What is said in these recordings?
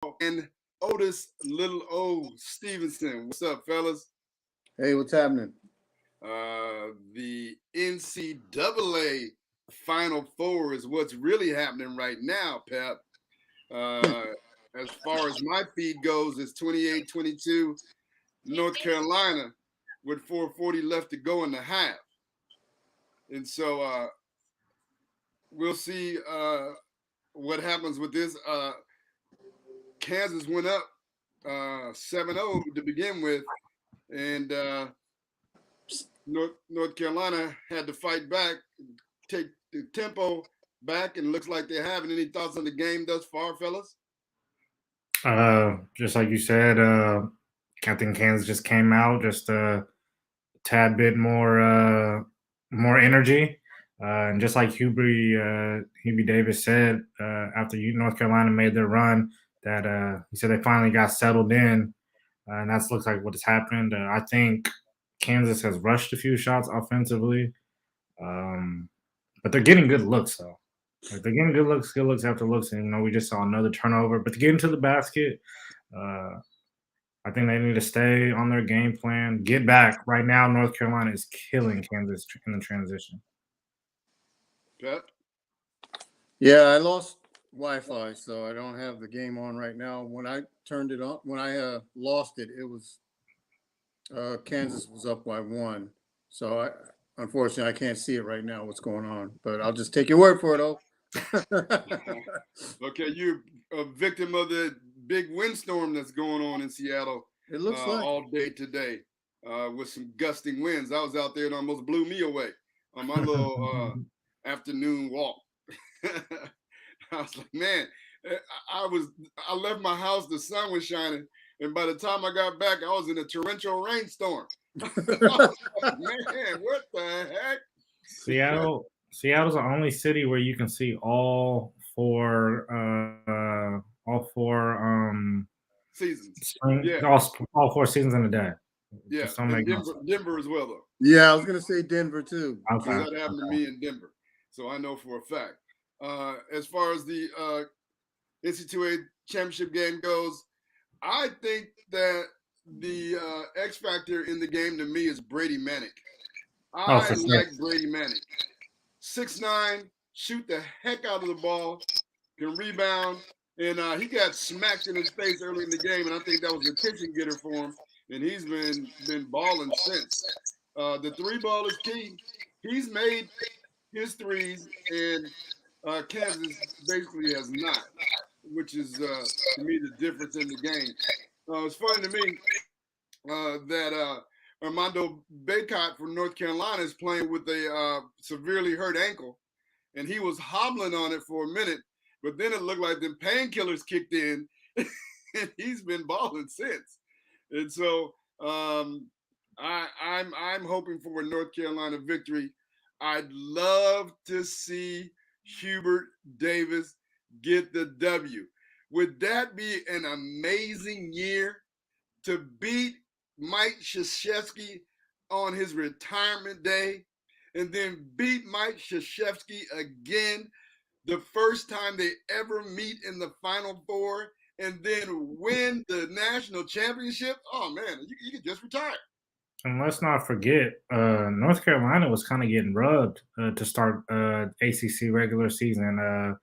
and Otis Lil O Stevenson. What's up, fellas? Hey, what's happening? The NCAA Final Four is what's really happening right now, Pep. As far as my feed goes, it's 28-22 North Carolina with 4:40 left to go in the half. And so we'll see what happens with this. Kansas went up 7-0 to begin with, and North Carolina had to fight back, take the tempo back, and it looks like they're having. Any thoughts on the game thus far, fellas? Just like you said, I think Kansas just came out just a tad bit more energy. And just like Hubie Davis said, after North Carolina made their run, that he said they finally got settled in, and that looks like what has happened. I think Kansas has rushed a few shots offensively, but they're getting good looks, though. Like they're getting good looks after looks, and we just saw another turnover. But to get into the basket, I think they need to stay on their game plan, get back. Right now, North Carolina is killing Kansas in the transition. Pep? Yeah, I lost Wi-Fi, so I don't have the game on right now. When I turned it on, when I lost it, it was Kansas was up by 1. So unfortunately, I can't see it right now. What's going on? But I'll just take your word for it, though. Okay, you're a victim of the big windstorm that's going on in Seattle. It looks like all day today with some gusting winds. I was out there and almost blew me away on my little afternoon walk. I was like, man, I left my house, the sun was shining, and by the time I got back, I was in a torrential rainstorm. I was like, man, what the heck? Seattle's the only city where you can see all four seasons. All 4 seasons in a day. Yeah, and Denver as well, though. Yeah, I was gonna say Denver too. Okay. That happened to me in Denver, so I know for a fact. As far as the NCAA championship game goes, I think that the X factor in the game to me is Brady Manick. I like Brady Manick. 6'9", shoot the heck out of the ball, can rebound, and he got smacked in his face early in the game, and I think that was a attention getter for him, and he's been balling since. The 3-ball is key. He's made his threes, and Kansas basically has not, which is, to me, the difference in the game. It's funny to me that Armando Bacot from North Carolina is playing with a severely hurt ankle, and he was hobbling on it for a minute, but then it looked like the painkillers kicked in, and he's been balling since. And so I'm hoping for a North Carolina victory. I'd love to see Hubert Davis get the W. Would that be an amazing year to beat Mike Krzyzewski on his retirement day and then beat Mike Krzyzewski again the first time they ever meet in the Final Four and then win the national championship? Oh, man, you could just retire. And let's not forget, North Carolina was kind of getting rubbed to start ACC regular season.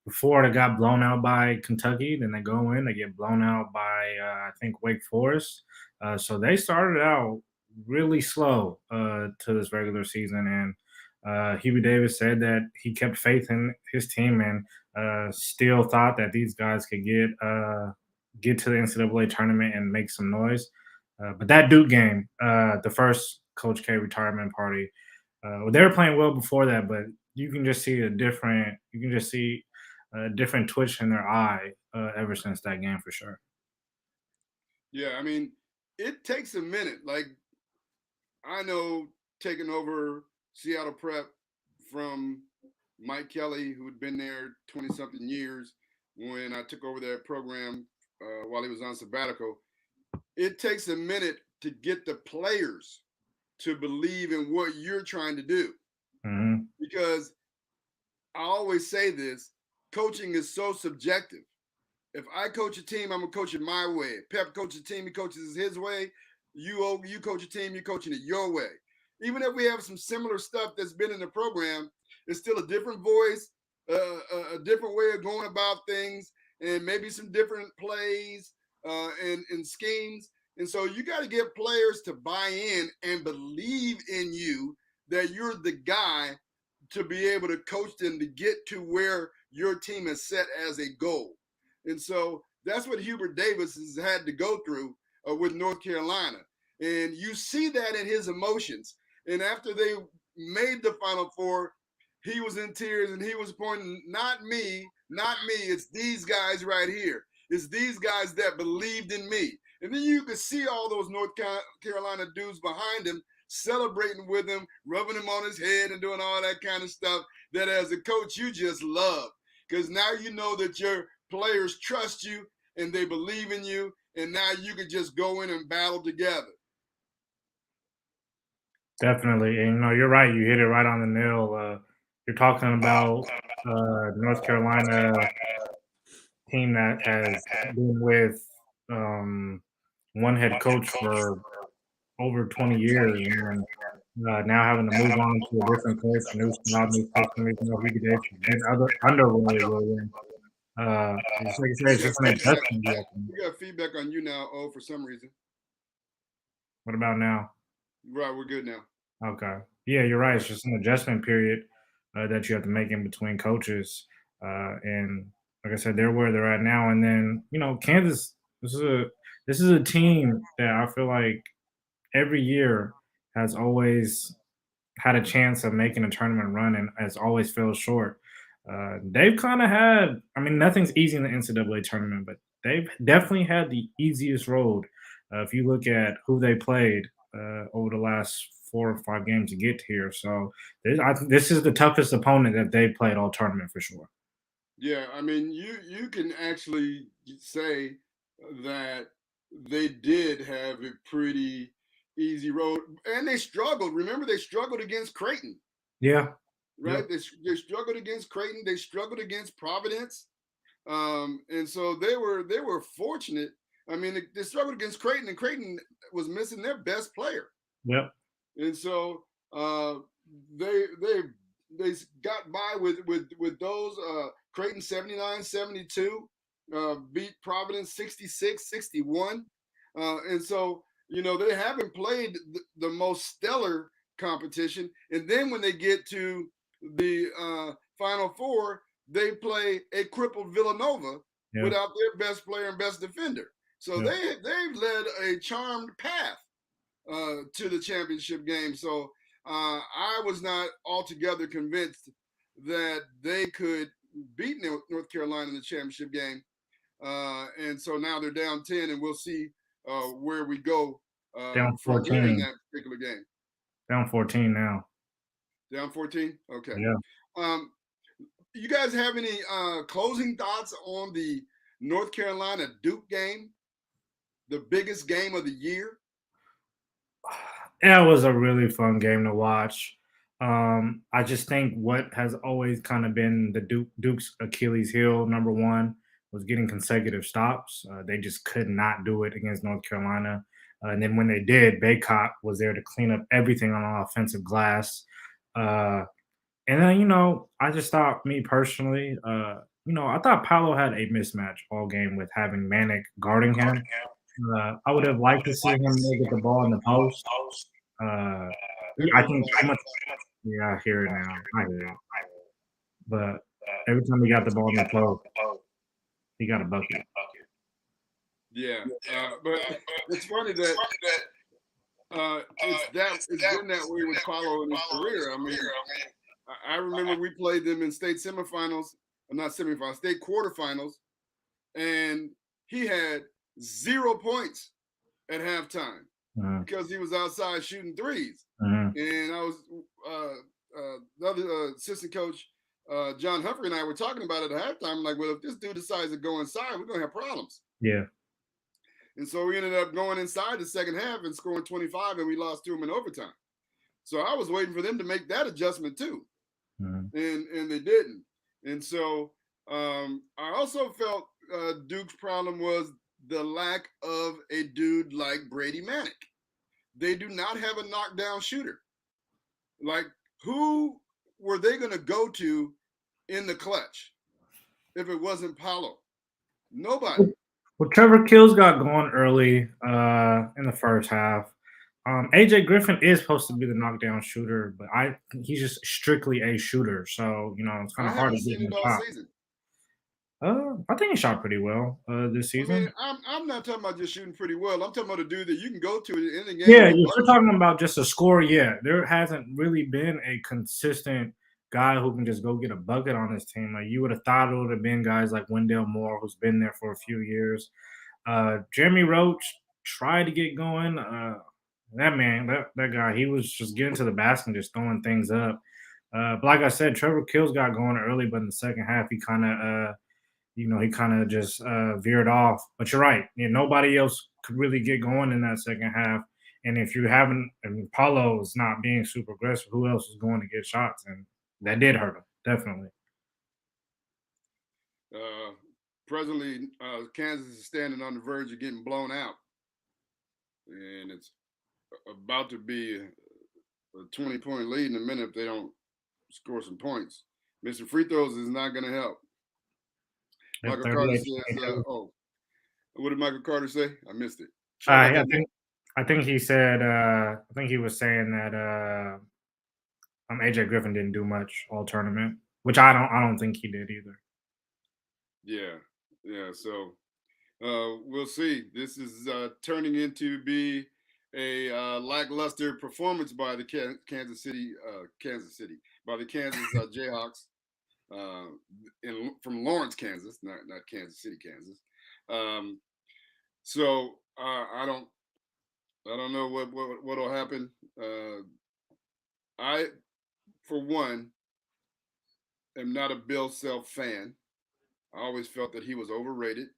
Before they got blown out by Kentucky, then they go in, they get blown out by, I think, Wake Forest. So they started out really slow to this regular season. And Hubie Davis said that he kept faith in his team and still thought that these guys could get to the NCAA tournament and make some noise. But that Duke game, the first Coach K retirement party, they were playing well before that, but you can just see a different twitch in their eye ever since that game for sure. Yeah, I mean, it takes a minute. Like, I know taking over Seattle Prep from Mike Kelly, who had been there 20-something years when I took over that program while he was on sabbatical. It takes a minute to get the players to believe in what you're trying to do. Mm-hmm. Because I always say this, coaching is so subjective. if I coach a team, I'm gonna coach it my way. Pep coaches a team, he coaches it his way. You coach a team, you're coaching it your way. Even if we have some similar stuff that's been in the program, it's still a different voice, a different way of going about things, and maybe some different plays and schemes. And so you got to get players to buy in and believe in you that you're the guy to be able to coach them to get to where your team is set as a goal. And so that's what Hubert Davis has had to go through with North Carolina. And you see that in his emotions. And after they made the Final Four, he was in tears and he was pointing, not me, it's these guys right here. It's these guys that believed in me. And then you could see all those North Carolina dudes behind him celebrating with him, rubbing him on his head and doing all that kind of stuff that as a coach you just love. Because now you know that your players trust you and they believe in you, and now you can just go in and battle together. Definitely. And, you're right. You hit it right on the nail. You're talking about North Carolina team that has been with one head coach for over 20 years, and now having to move on to a different coach, new system, even though he did underway William. It's like you say, it's just an adjustment. We got feedback on you now, for some reason. What about now? Right, we're good now. Okay. Yeah, you're right. It's just an adjustment period that you have to make in between coaches. And like I said, they're where they're at now. And then, Kansas, this is a team that I feel like every year has always had a chance of making a tournament run and has always fell short. They've kind of had, nothing's easy in the NCAA tournament, but they've definitely had the easiest road. If you look at who they played over the last 4 or 5 games to get here. So this is the toughest opponent that they played all tournament for sure. Yeah, you can actually say that they did have a pretty easy road, and they struggled. Remember, they struggled against Creighton. Yeah. Right. Yep. They struggled against Creighton. They struggled against Providence, and so they were fortunate. They struggled against Creighton, and Creighton was missing their best player. Yep. And so they got by with those. Creighton 79-72, beat Providence 66-61, and so they haven't played the most stellar competition. And then when they get to the Final Four, they play a crippled Villanova without their best player and best defender. So they've led a charmed path to the championship game. So I was not altogether convinced that they could beat North Carolina in the championship game. And so now they're down 10, and we'll see where we go down 14 from here in that particular game. Down 14 now. Down 14? Okay. Yeah. You guys have any closing thoughts on the North Carolina Duke game, the biggest game of the year? Yeah, it was a really fun game to watch. I just think what has always kind of been the Duke's Achilles heel, number one, was getting consecutive stops. They just could not do it against North Carolina. And then when they did, Baycott was there to clean up everything on offensive glass. And then, I just thought, me personally, I thought Paolo had a mismatch all game with having Manic guarding him. I would have liked to see him get the ball in the post. I think too much. Yeah, I hear it now. I hear it. But every time he got the ball in the post, he got a bucket. Yeah, but it's funny that it's been that way with Paolo in his career. I remember we played them in state semifinals, not semifinals, state quarterfinals, and he had 0 points at halftime because he was outside shooting threes. And I was the other assistant coach, John Humphrey, and I were talking about it at halftime. I'm like, well, if this dude decides to go inside, we're gonna have problems. Yeah. And so we ended up going inside the second half and scoring 25, and we lost to them in overtime. So I was waiting for them to make that adjustment too, and they didn't. And so I also felt Duke's problem was the lack of a dude like Brady Manick. They do not have a knockdown shooter. Like, who were they going to go to in the clutch if it wasn't Paolo? Nobody. Well, Trevor Kills got going early in the first half. AJ Griffin is supposed to be the knockdown shooter, but he's just strictly a shooter. So, it's kind I of hard haven't to get seen him it a all shot. season. I think he shot pretty well this I season. mean, I'm not talking about just shooting pretty well. I'm talking about a dude that you can go to in the game. Yeah, if you're talking about just a score, yeah, there hasn't really been a consistent guy who can just go get a bucket on his team. Like you would have thought it would have been guys like Wendell Moore, who's been there for a few years. Jeremy Roach tried to get going. That guy, he was just getting to the basket and just throwing things up. But like I said, Trevor Kills got going early, but in the second half, he kind of just veered off. But you're right. Nobody else could really get going in that second half. And if you haven't, and Paulo is not being super aggressive, who else is going to get shots? And that did hurt him, definitely. Presently, Kansas is standing on the verge of getting blown out. And it's about to be a 20-point lead in a minute if they don't score some points. Mr. Free throws is not going to help. Michael Carter says, what did Michael Carter say? I missed it. I think he said, I think he was saying that AJ Griffin didn't do much all tournament, which I don't think he did either. Yeah. So we'll see. This is turning into be a lackluster performance by the Kansas City, by the Kansas Jayhawks from Lawrence, Kansas, not Kansas City, Kansas. So I don't know what'll happen. I, for one, am not a Bill Self fan. I always felt that he was overrated,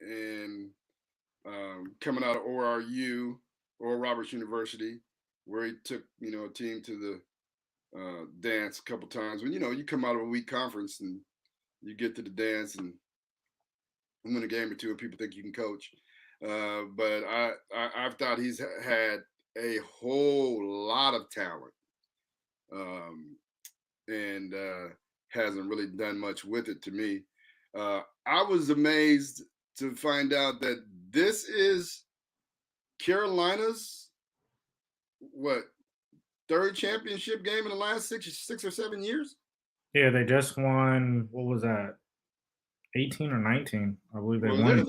and coming out of ORU, Oral Roberts University, where he took a team to the dance a couple times. When you come out of a weak conference and you get to the dance and win a game or two, and people think you can coach. But I've thought he's had a whole lot of talent, and hasn't really done much with it to me. I was amazed to find out that this is Carolina's third championship game in the last six or 7 years. Yeah, they just won. What was that? 18 or 19, I believe they won.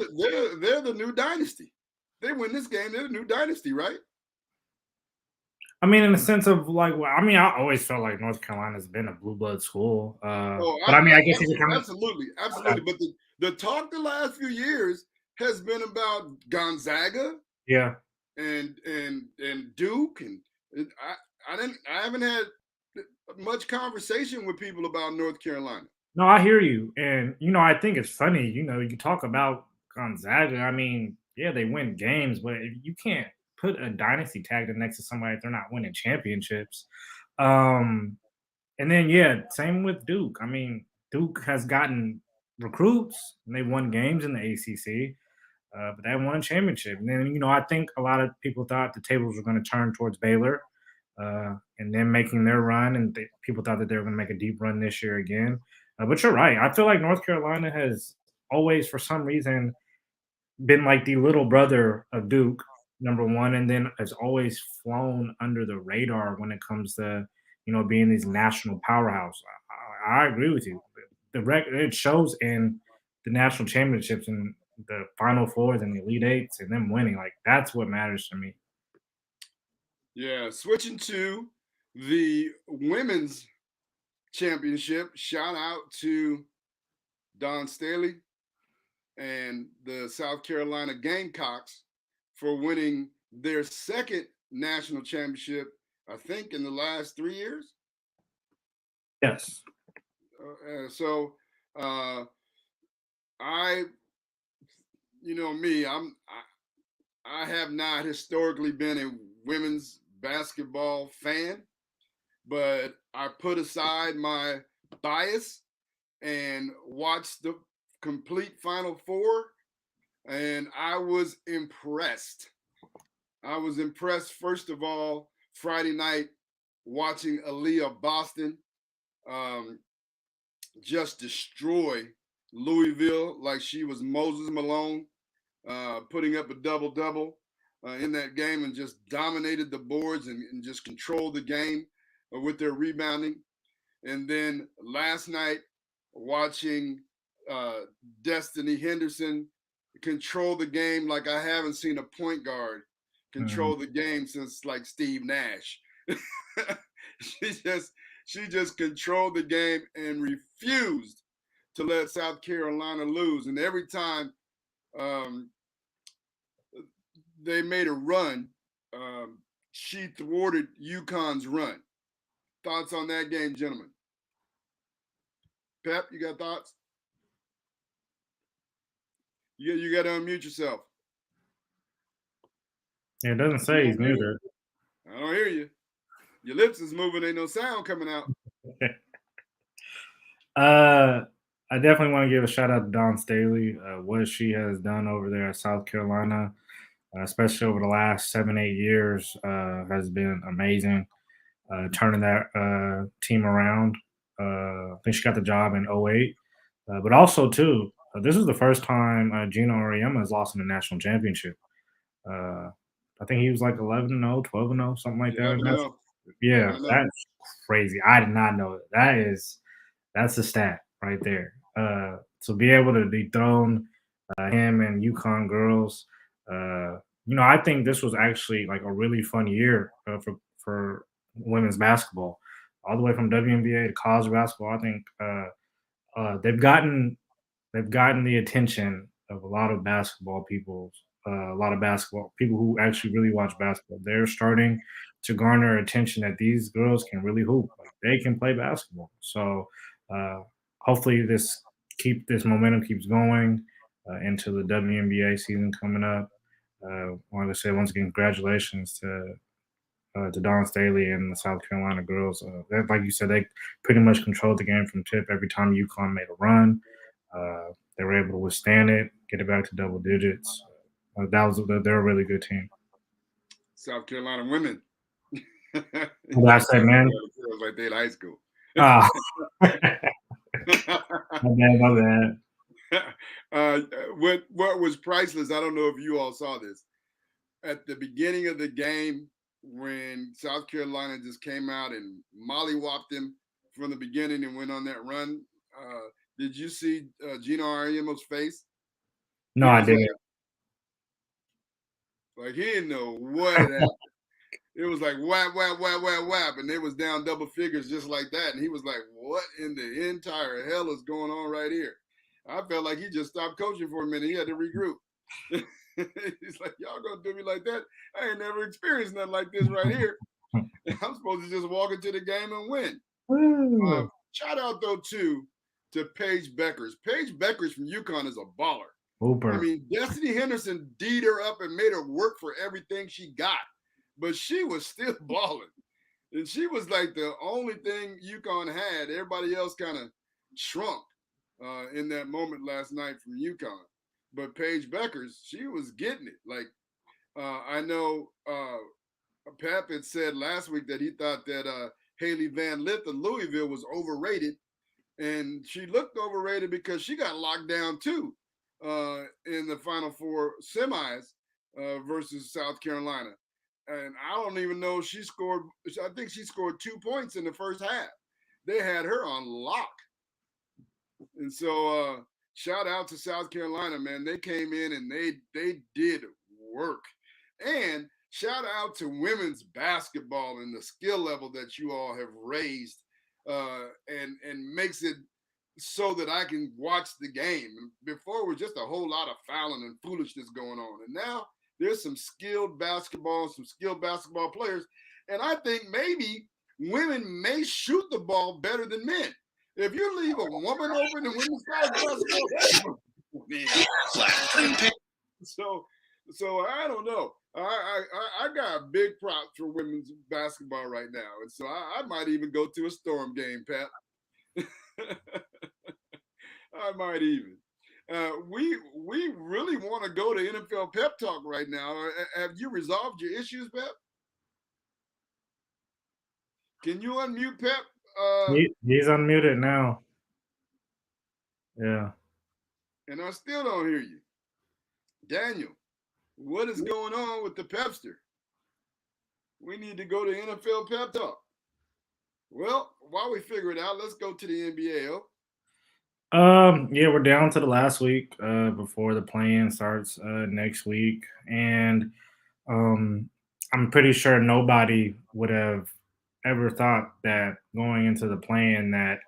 They're the new dynasty. They win this game, they're the new dynasty, right? I mean, in the sense of I always felt like North Carolina's been a blue blood school. I guess absolutely. But the talk the last few years has been about Gonzaga, yeah, and Duke, and I haven't had much conversation with people about North Carolina. No, I hear you, and I think it's funny. You talk about Gonzaga. I mean, yeah, they win games, but you can't put a dynasty tag next to somebody if they're not winning championships. And then same with Duke. I mean, Duke has gotten recruits and they won games in the ACC, but they haven't won a championship. And then I think a lot of people thought the tables were going to turn towards Baylor, and then making their run, and people thought that they were going to make a deep run this year again. But you're right. I feel like North Carolina has always, for some reason, been like the little brother of Duke, number one, and then has always flown under the radar when it comes to, being these national powerhouse. I agree with you. The record, it shows in the national championships and the Final Fours and the Elite Eights and them winning. Like, that's what matters to me. Yeah, switching to the women's championship, shout out to Don Staley and the South Carolina Gamecocks for winning their second national championship, I think, in the last 3 years. Yes. I have not historically been a women's basketball fan, but I put aside my bias and watched the complete Final Four, and I was impressed. I was impressed, first of all, Friday night watching Aaliyah Boston just destroy Louisville like she was Moses Malone, putting up a double-double in that game and just dominated the boards and just controlled the game with their rebounding. And then last night, watching Destiny Henderson control the game like I haven't seen a point guard control the game since like Steve Nash. She just controlled the game and refused to let South Carolina lose. And every time they made a run, she thwarted UConn's run. Thoughts on that game, gentlemen? Pep, you got thoughts? You got to unmute yourself. It doesn't say he's muted. I don't hear you. Your lips is moving. Ain't no sound coming out. I definitely want to give a shout out to Dawn Staley. What she has done over there at South Carolina, especially over the last 7-8 years, has been amazing. Turning that team around. I think she got the job in 2008. But also, too, this is the first time Gino Auriemma has lost in the national championship. I think he was like 11-0, 12-0, something like that. Yeah, that's crazy. I did not know that. That's a stat right there. To be able to dethrone him and UConn girls, I think this was actually like a really fun year for women's basketball, all the way from WNBA to college basketball. I think they've gotten the attention of a lot of basketball people, who actually really watch basketball. They're starting to garner attention that these girls can really hoop. Like, they can play basketball. So hopefully this momentum keeps going into the WNBA season coming up. Like I said, once again, congratulations to Dawn Staley and the South Carolina girls. Like you said, they pretty much controlled the game from tip. Every time UConn made a run, they were able to withstand it, get it back to double digits. They're a really good team. South Carolina women. What I said, man. It was like they in high school. Oh. My bad. What was priceless, I don't know if you all saw this. At the beginning of the game, when South Carolina just came out and mollywopped them from the beginning and went on that run, did you see Gino Auriemma's face? No, I didn't. Like he didn't know what had happened. It was like whap, whap, whap, whap, whap, and they was down double figures just like that. And he was like, what in the entire hell is going on right here? I felt like he just stopped coaching for a minute. He had to regroup. He's like, y'all gonna do me like that? I ain't never experienced nothing like this right here. I'm supposed to just walk into the game and win. Shout out, though, too, to Paige Beckers. Paige Beckers from UConn is a baller. Hooper. I mean, Destiny Henderson D'd her up and made her work for everything she got. But she was still balling. And she was like the only thing UConn had. Everybody else kind of shrunk in that moment last night from UConn. But Paige Beckers, she was getting it. Like, I know Pep had said last week that he thought that Haley Van Lith of Louisville was overrated. And she looked overrated because she got locked down too in the Final Four semis versus South Carolina. And I don't even know she scored. I think she scored 2 points in the first half. They had her on lock. And so shout out to South Carolina, man. They came in and they did work. And shout out to women's basketball and the skill level that you all have raised and makes it so that I can watch the game. Before it was just a whole lot of fouling and foolishness going on. And now there's some skilled basketball, some skilled basketball players. And I think maybe women may shoot the ball better than men. If you leave a woman open in women's basketball, so I don't know. I got a big prop for women's basketball right now. And so I might even go to a Storm game, Pat. I might even. We really want to go to NFL Pep Talk right now. Have you resolved your issues, Pep? Can you unmute Pep? He's unmuted now. Yeah. And I still don't hear you. Daniel, what is going on with the Pepster? We need to go to NFL Pep Talk. Well, while we figure it out, let's go to the NBA. Yeah, we're down to the last week before the play-in starts next week, and I'm pretty sure nobody would have ever thought that going into the play-in that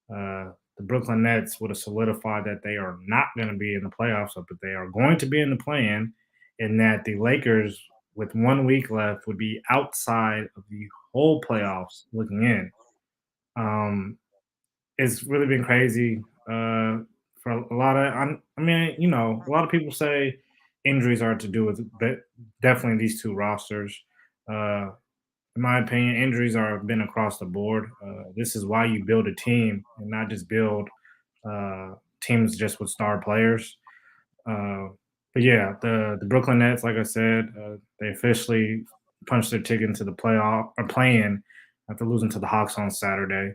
the Brooklyn Nets would have solidified that they are not going to be in the playoffs, but they are going to be in the play-in, and that the Lakers, with 1 week left, would be outside of the whole playoffs looking in. It's really been crazy for a lot of. I mean, a lot of people say injuries are to do with, but definitely these two rosters. Uh, in my opinion, injuries are been across the board. This is why you build a team and not just build teams just with star players. Uh, but yeah, the Brooklyn Nets, like I said, they officially punched their ticket into the playoff or play-in after losing to the Hawks on Saturday.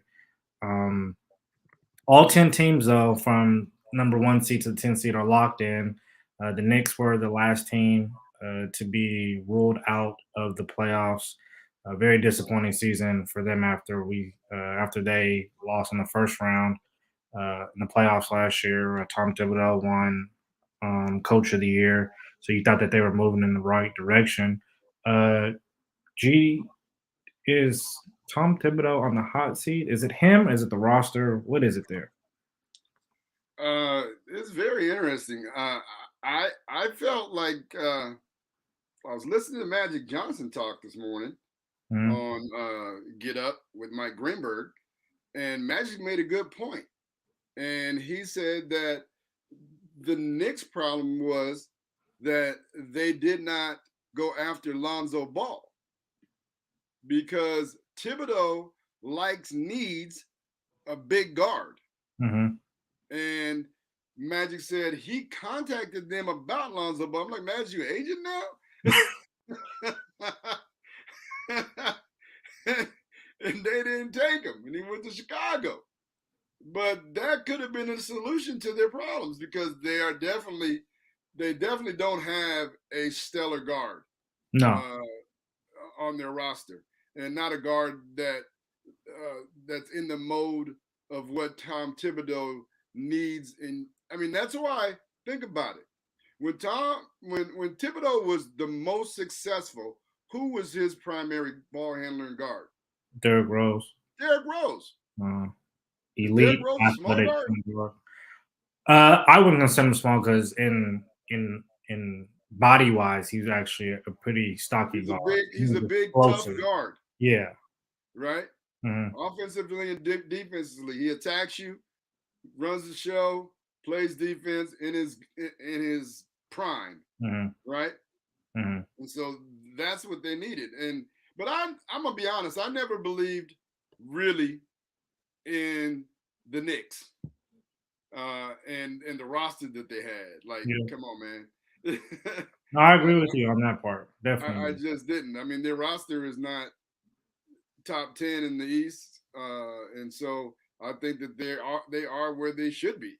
All 10 teams, though, from number 1 seed to the 10 seed are locked in. The Knicks were the last team to be ruled out of the playoffs. A very disappointing season for them after they lost in the first round in the playoffs last year. Tom Thibodeau won Coach of the Year, so you thought that they were moving in the right direction. G is Tom Thibodeau on the hot seat? Is it him? Is it the roster? What is it there? It's very interesting. I felt like I was listening to Magic Johnson talk this morning on Get Up with Mike Greenberg, and Magic made a good point. And he said that the Knicks' problem was that they did not go after Lonzo Ball because Thibodeau needs a big guard. And Magic said he contacted them about Lonzo Ball. I'm like, Magic, you agent now? And they didn't take him, and he went to Chicago. But that could have been a solution to their problems because they definitely don't have a stellar guard on their roster, and not a guard that's in the mode of what Tom Thibodeau needs. And I mean, that's why, think about it. When Thibodeau was the most successful, who was his primary ball handler and guard? Derrick Rose. Elite Derrick Rose, a small guard. I wouldn't consider him small because in body wise, he's actually a pretty stocky guard. He's a big tough guard. Yeah. Right. Offensively and defensively, he attacks you, runs the show, plays defense in his prime. Right. And so that's what they needed. But I'm gonna be honest, I never believed really in the Knicks and the roster that they had. Like, come on, man. No, I agree with you on that part. Definitely. I just didn't. I mean, their roster is not top 10 in the East, and so I think that they are where they should be.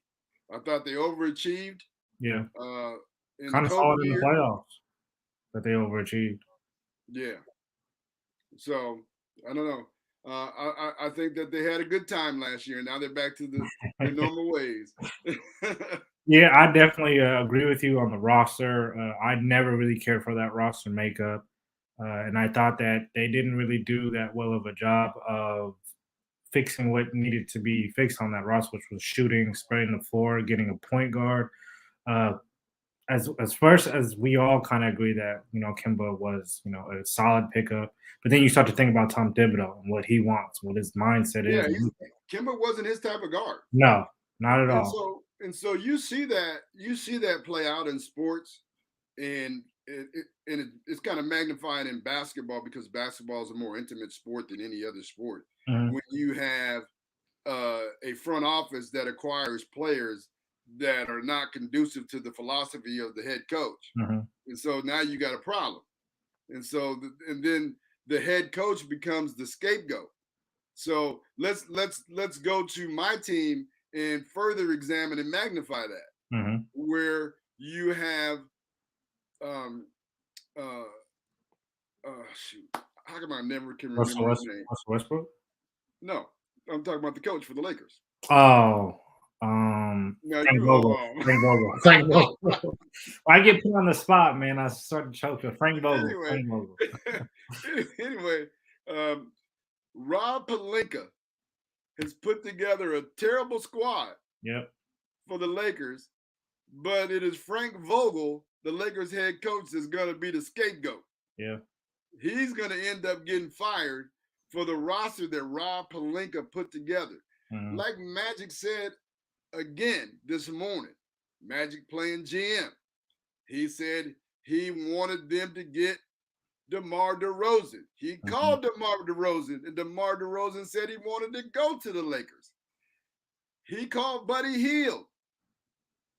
I thought they overachieved. Yeah. Kind of saw it in the playoffs that they overachieved. Yeah. So I don't know. I think that they had a good time last year. Now they're back to their normal ways. Yeah, I definitely agree with you on the roster. I never really cared for that roster makeup. And I thought that they didn't really do that well of a job of fixing what needed to be fixed on that roster, which was shooting, spreading the floor, getting a point guard. As first as we all kind of agree that Kemba was a solid pickup, but then you start to think about Tom Thibodeau and what he wants, what his mindset is. Kemba wasn't his type of guard. No, not at all. And so you see that play out in sports, and it's kind of magnified in basketball because basketball is a more intimate sport than any other sport. When you have a front office that acquires players that are not conducive to the philosophy of the head coach. Mm-hmm. And so now you got a problem. And so, and then the head coach becomes the scapegoat. So let's go to my team and further examine and magnify that, Mm-hmm. where you have, shoot, how come I never can remember his name? Russell Westbrook? No, I'm talking about the coach for the Lakers. Oh, Now Frank you Vogel. hold Frank Vogel. Frank Vogel. I get put on the spot, man. I start to choke. Frank Vogel. Anyway, Frank Vogel. anyway, Rob Pelinka has put together a terrible squad Yep. for the Lakers, but it is Frank Vogel, the Lakers head coach, that's going to be the scapegoat. Yeah. He's going to end up getting fired for the roster that Rob Pelinka put together. Mm-hmm. Like Magic said again this morning, Magic playing GM. He said he wanted them to get DeMar DeRozan. He called DeMar DeRozan, and DeMar DeRozan said he wanted to go to the Lakers. He called Buddy Hield,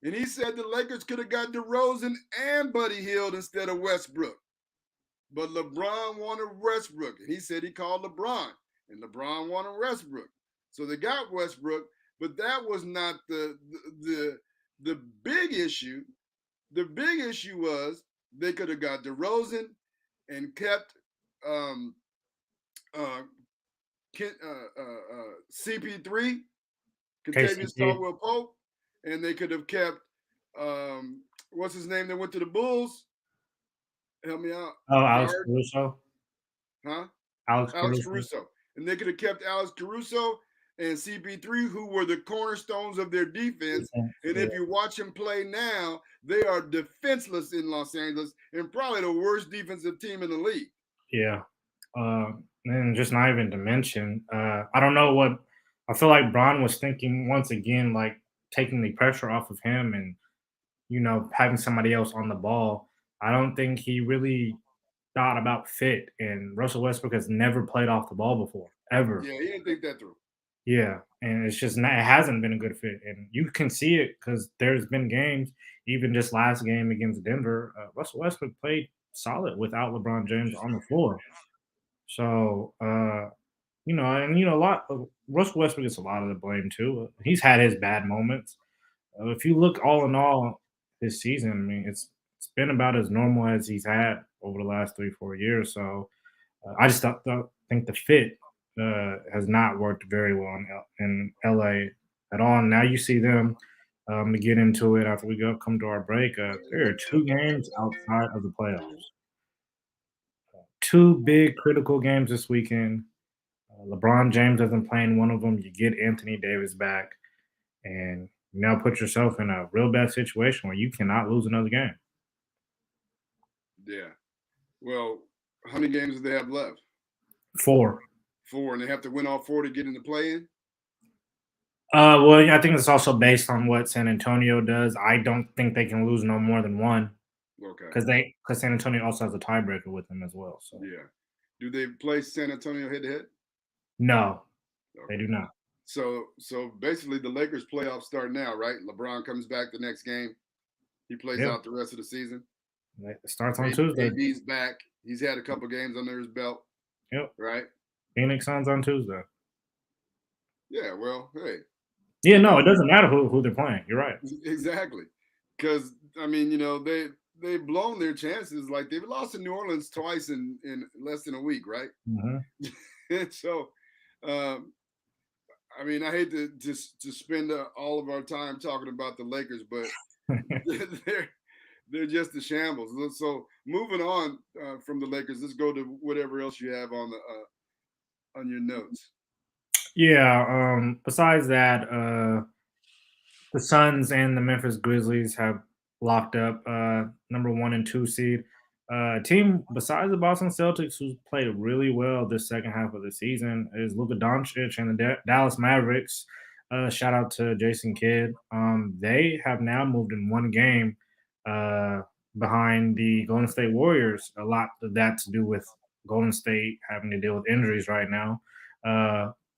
and he said the Lakers could have got DeRozan and Buddy Hield instead of Westbrook. But LeBron wanted Westbrook, and he said he called LeBron, and LeBron wanted Westbrook. So they got Westbrook, but that was not the big issue. The big issue was they could have got DeRozan and kept CP3, Kentavious Caldwell-Pope, and they could have kept what's his name that went to the Bulls? Help me out. Oh, Alex Caruso. Huh? Alex Caruso. And they could have kept Alex Caruso and CP3, who were the cornerstones of their defense. And if you watch them play now, they are defenseless in Los Angeles and probably the worst defensive team in the league. Yeah. And just not even to mention, I don't know what – I feel like Bron was thinking once again, like taking the pressure off of him and, having somebody else on the ball. I don't think he really thought about fit. And Russell Westbrook has never played off the ball before, ever. Yeah, he didn't think that through. Yeah, and it's just not, it hasn't been a good fit, and you can see it because there's been games, even just last game against Denver, Russell Westbrook played solid without LeBron James on the floor. So, a lot of Russell Westbrook gets a lot of the blame too. He's had his bad moments. If you look all in all this season, I mean, it's been about as normal as he's had over the last 3-4 years. So, I just don't think the fit has not worked very well in LA at all. And now you see them to get into it after we come to our break. There are 2 games outside of the playoffs. 2 big critical games this weekend. LeBron James doesn't play in one of them. You get Anthony Davis back, and you now put yourself in a real bad situation where you cannot lose another game. Yeah. Well, how many games do they have left? 4. 4, and they have to win all 4 to get in the play-in? Well, I think it's also based on what San Antonio does. I don't think they can lose no more than 1. Okay. Because San Antonio also has a tiebreaker with them as well. So yeah. Do they play San Antonio head-to-head? No, okay. They do not. So basically the Lakers playoffs start now, right? LeBron comes back the next game. He plays out the rest of the season. It starts on Tuesday. AD's back. He's had a couple games under his belt. Yep. Right? Phoenix Suns on Tuesday. Yeah, well, hey. Yeah, no, it doesn't matter who they're playing. You're right. Exactly. Because, I mean, they've blown their chances. Like, they've lost to New Orleans twice in less than a week, right? Mm-hmm. And so, I mean, I hate to spend all of our time talking about the Lakers, but they're just a shambles. So moving on from the Lakers, let's go to whatever else you have on your notes. Yeah. Besides that, the Suns and the Memphis Grizzlies have locked up number 1 and 2 seed. Team besides the Boston Celtics, who's played really well this second half of the season, is Luka Doncic and the Dallas Mavericks. Shout out to Jason Kidd. They have now moved in 1 game behind the Golden State Warriors. A lot of that to do with Golden State having to deal with injuries right now.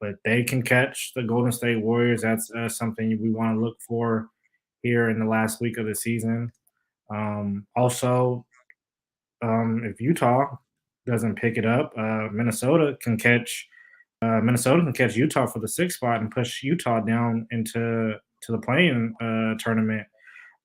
but they can catch the Golden State Warriors. That's something we want to look for here in the last week of the season. Also, if Utah doesn't pick it up, Minnesota can catch Utah for the 6th spot and push Utah down into the play-in tournament.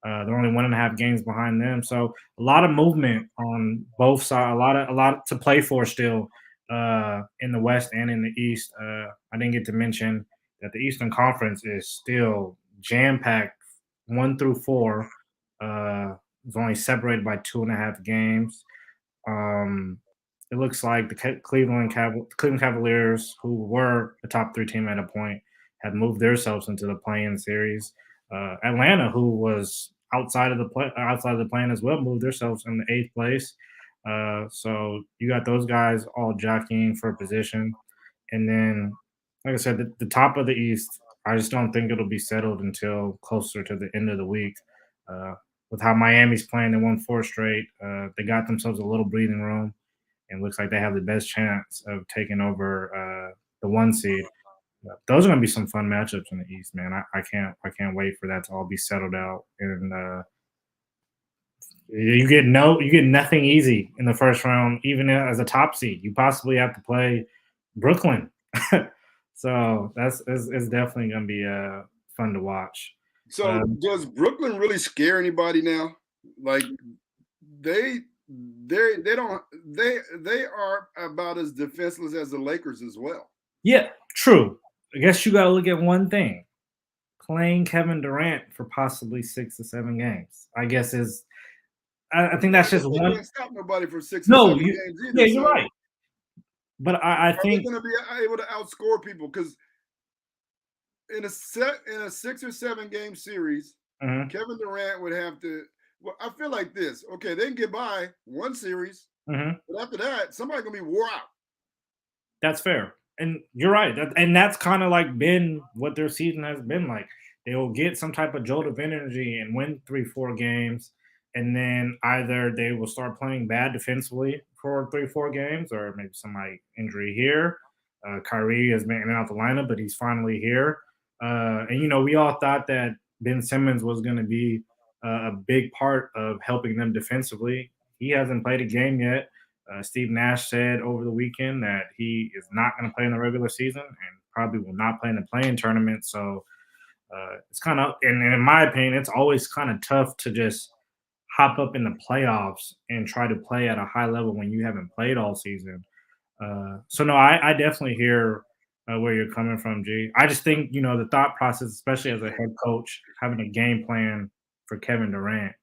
They're only 1.5 games behind them, so a lot of movement on both sides. A lot to play for still in the West and in the East. I didn't get to mention that the Eastern Conference is still jam-packed 1 through 4. It's only separated by 2.5 games. It looks like the Cleveland Cavaliers, who were a top 3 team at a point, have moved themselves into the play-in series. Atlanta, who was outside of the plan as well, moved themselves in the 8th place. So you got those guys all jockeying for position. And then, like I said, the top of the East, I just don't think it'll be settled until closer to the end of the week. With how Miami's playing, they won 4 straight. They got themselves a little breathing room, and looks like they have the best chance of taking over the 1 seed. Those are going to be some fun matchups in the East, man. I can't wait for that to all be settled out. And you get nothing easy in the first round, even as a top seed. You possibly have to play Brooklyn, so it's definitely going to be fun to watch. So does Brooklyn really scare anybody now? Like they are about as defenseless as the Lakers as well. Yeah, true. I guess you got to look at one thing: playing Kevin Durant for possibly 6 to 7 games. I guess I think that's just they one. Can't stop nobody for 6 No, to 7 games either. Yeah, you're right. But I think they're going to be able to outscore people because in a 6 or 7 game series, Kevin Durant would have to. Well, I feel like this. Okay, they can get by 1 series, but after that, somebody's gonna be wore out. That's fair, and you're right. And that's kind of like been what their season has been like. They will get some type of jolt of energy and win 3-4 games, and then either they will start playing bad defensively for 3-4 games, or maybe somebody injury here. Kyrie has been in and out the lineup, but he's finally here. And we all thought that Ben Simmons was going to be a big part of helping them defensively. He hasn't played a game yet. Steve Nash said over the weekend that he is not going to play in the regular season and probably will not play in the play-in tournament. So it's kind of, and in my opinion, it's always kind of tough to just hop up in the playoffs and try to play at a high level when you haven't played all season. So no, I definitely hear where you're coming from, G. I just think, the thought process, especially as a head coach, having a game plan for Kevin Durant.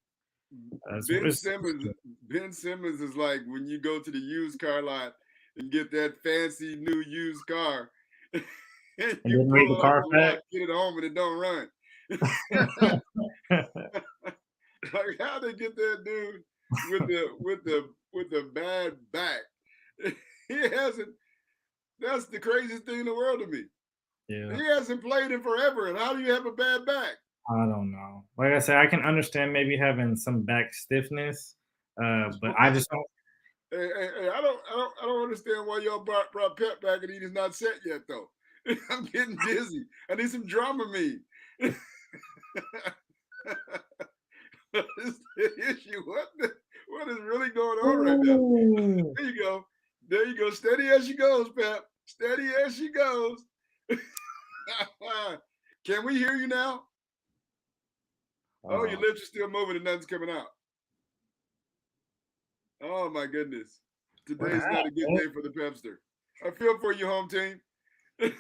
Ben Simmons is like when you go to the used car lot and get that fancy new used car, and you pull it off the lot, get it home, and it don't run. Like how they get that dude with the bad back? He hasn't. That's the craziest thing in the world to me. Yeah, he hasn't played in forever, and how do you have a bad back? I don't know. Like I said, I can understand maybe having some back stiffness, but I just don't. Hey, I don't understand why y'all brought Pep back and he's not set yet though. I'm getting dizzy. I need some Dramamine. What is the issue? What is really going on right now? There you go. Steady as she goes, Pep. Steady as she goes. Can we hear you now? Oh, your lips are still moving and nothing's coming out. Oh, my goodness. Today's not a good day for the Pepster. I feel for you, home team. Hey,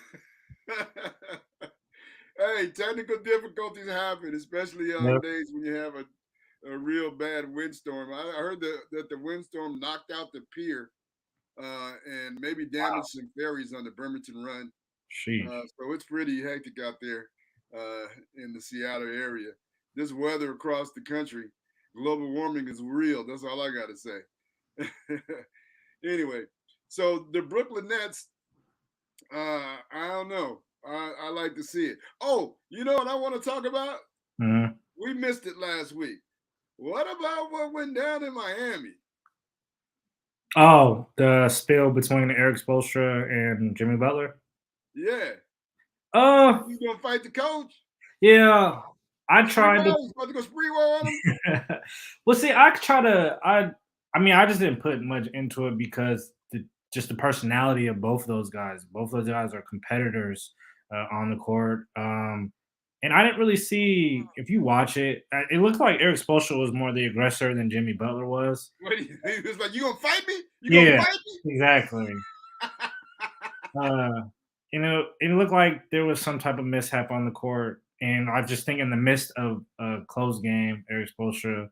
technical difficulties happen, especially on days when you have a real bad windstorm. I heard that the windstorm knocked out the pier and maybe damaged some ferries on the Bremerton Run. So it's pretty hectic out there in the Seattle area. This weather across the country, global warming is real. That's all I got to say. Anyway, so the Brooklyn Nets, I don't know. I like to see it. Oh, you know what I want to talk about? We missed it last week. What about what went down in Miami? Oh, the spill between Eric Spoelstra and Jimmy Butler? Yeah. Uh, You gonna fight the coach? yeah, I tried to. He's about to go spree roll on him. Well, see, I try to. I mean, I just didn't put much into it because just the personality of both of those guys. Both of those guys are competitors on the court. And I didn't really see if you watch it. It looked like Eric Spoelstra was more the aggressor than Jimmy Butler was. He was like, "You gonna fight me? You Yeah, gonna fight me?" exactly. It looked like there was some type of mishap on the court, and I just think in the midst of a close game, Eric Spoelstra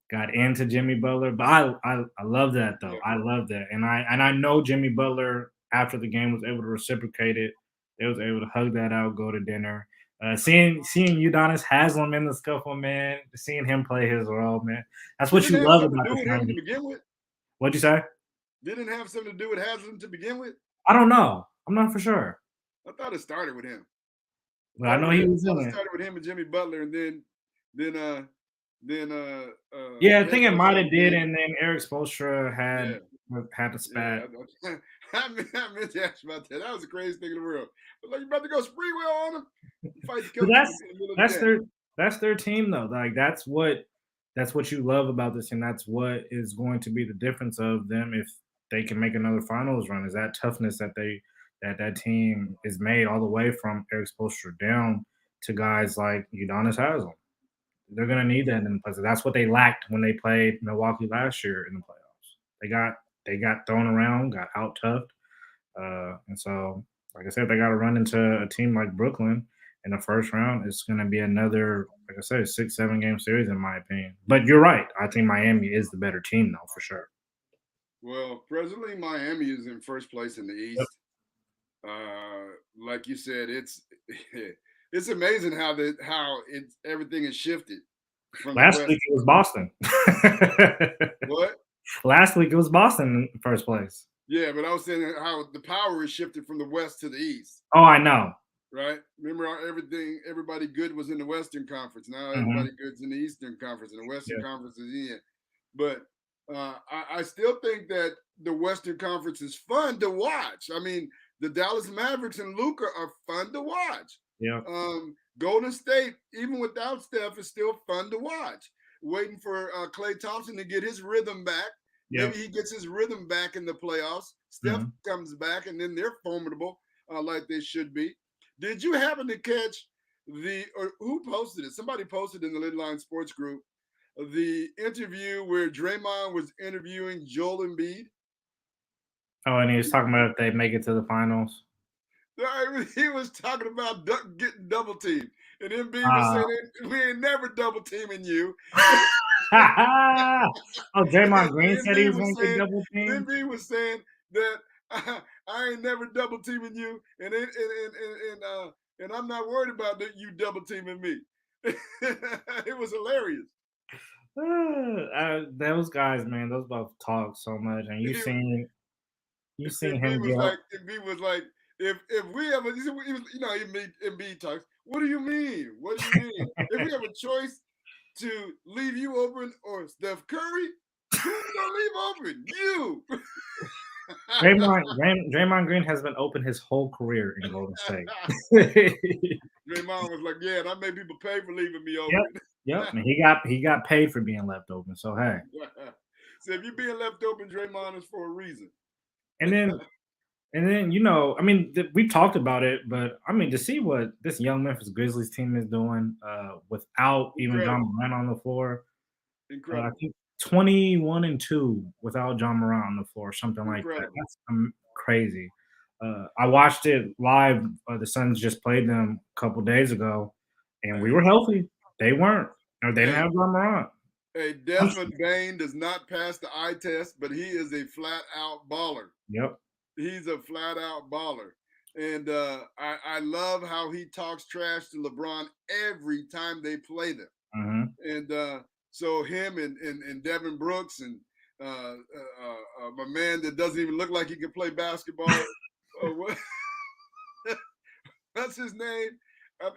got into Jimmy Butler. But I love that though. Yeah. I love that, and I know Jimmy Butler after the game was able to reciprocate it. They was able to hug that out, go to dinner. Seeing Udonis Haslem in the scuffle, man. Seeing him play his role, man. That's what Didn't you it have love something to about do this with him to game. begin with? What'd you say? Didn't it have something to do with Haslam to begin with? I don't know. I'm not for sure, I thought it started with him. but I know he was in It it. started with him and Jimmy Butler, and then Yeah, I think it Haslam might have jumped did, in. and then Eric Spoelstra Yeah. had the spat. Yeah, I meant to ask you about that. That was the craziest thing in the world. But like, you about to go spree well on him? Fight the coach. But that's their team though. Like that's what you love about this, and that's what is going to be the difference of them if they can make another finals run. Is that toughness that team is made all the way from Eric Spoelstra down to guys like Udonis Haslem. They're gonna need that in the playoffs. That's what they lacked when they played Milwaukee last year in the playoffs. They got thrown around, got out toughed. And so, like I said, they got to run into a team like Brooklyn in the first round. It's going to be another, like I said, 6-7 game series, in my opinion. But you're right. I think Miami is the better team, though, for sure. Well, presently Miami is in first place in the East. Yep. Like you said, it's amazing how everything has shifted. Last week it was Boston. What? Last week it was Boston in first place. Yeah, but I was saying how the power is shifted from the West to the East. Oh, I know. Right? Remember how everybody good was in the Western Conference. Now everybody good's in the Eastern Conference, and the Western Conference is in. But I still think that the Western Conference is fun to watch. I mean, the Dallas Mavericks and Luka are fun to watch. Yeah. Golden State, even without Steph, is still fun to watch. Waiting for Klay Thompson to get his rhythm back. Maybe he gets his rhythm back in the playoffs. Steph comes back, and then they're formidable like they should be. Did you happen to catch or who posted it? Somebody posted in the LidLine Sports group the interview where Draymond was interviewing Joel Embiid. Oh, and he was talking about if they make it to the finals. He was talking about getting double teamed. And Embiid was saying, we ain't never double teaming you. Oh, Draymond Green said he was going to get double teamed. Embiid was saying that I ain't never double teaming you, and I'm not worried about that you double teaming me. It was hilarious. Those guys, man, those both talk so much, and you seen him. Embiid was like, if we ever, Embiid talks. What do you mean? What do you mean? If we have a choice to leave you open or Steph Curry, who's gonna leave open? You. Draymond Green has been open his whole career in Golden State. Draymond was like, yeah, and I made people pay for leaving me open. Yep. And he got paid for being left open. So hey. So if you're being left open, Draymond is for a reason. And then I mean, we've talked about it, but I mean, to see what this young Memphis Grizzlies team is doing without even John Morant on the floor. Incredible. I think 21-2 without John Morant on the floor, something like that. That's crazy. I watched it live. The Suns just played them a couple days ago, and we were healthy. They weren't. Or they didn't have John Morant. Hey, Desmond Bane does not pass the eye test, but he is a flat-out baller. Yep. He's a flat-out baller. And I love how he talks trash to LeBron every time they play them. And so him and Devin Brooks and my man that doesn't even look like he can play basketball. What's his name?